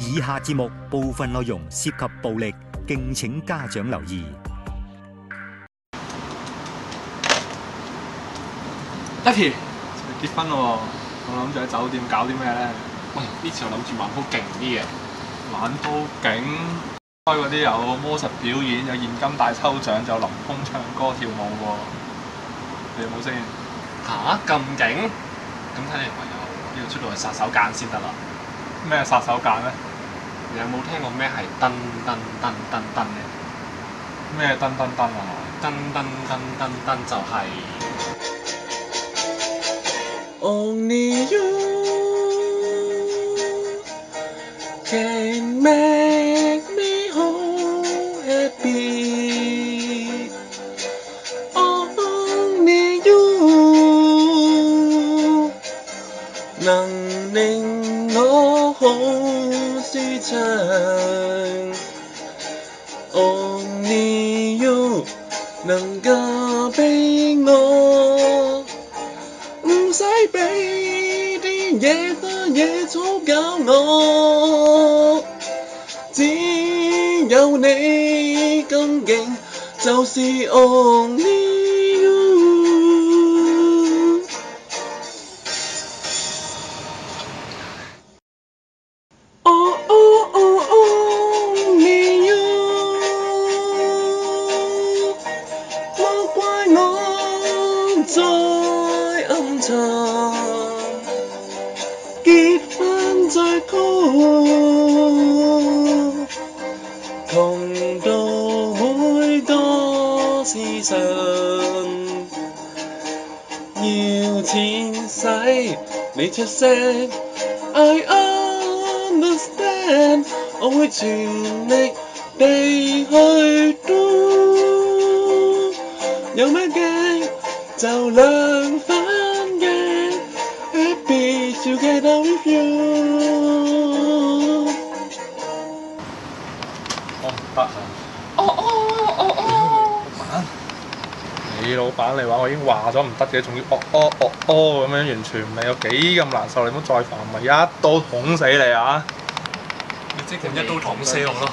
以下節目部分內容涉及暴力，敬請家長留意。Happy，結婚咯喎！我諗住喺酒店搞啲咩咧？喂，呢次我諗住玩鋪勁啲嘅，玩鋪景，開嗰啲有魔術表演，有現金大抽獎，就有林峰唱歌跳舞喎。你有冇先？吓咁勁？咁睇嚟唯有呢個出到去殺手鐧先得啦。咩殺手鐧咧？你有冇聽過咩係噔噔噔噔噔咧？咩噔噔噔啊？噔噔噔噔噔就係、Only you can make me whole happy. Only you 能令我好舒暢。Only you 能嫁俾我。唔使俾啲野花野草搞我，只有你咁勁，就是 only you。Oh oh oh only you， 莫怪我再暗沉，結婚再高，窮到每個時辰，要錢使你出聲 ，I understand， 我會全力地去 do， 有咩驚就兩番嘅 Happy together with you。我唔得啊！你老闆嚟話我已經話咗唔得嘅，仲要咁樣，完全唔理有幾咁難受，你唔好再煩，咪一刀捅死你啊！你即係一刀捅死我咯！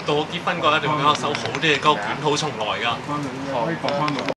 到我結婚嗰日，一定會俾我首好啲嘅歌，捲土重來㗎。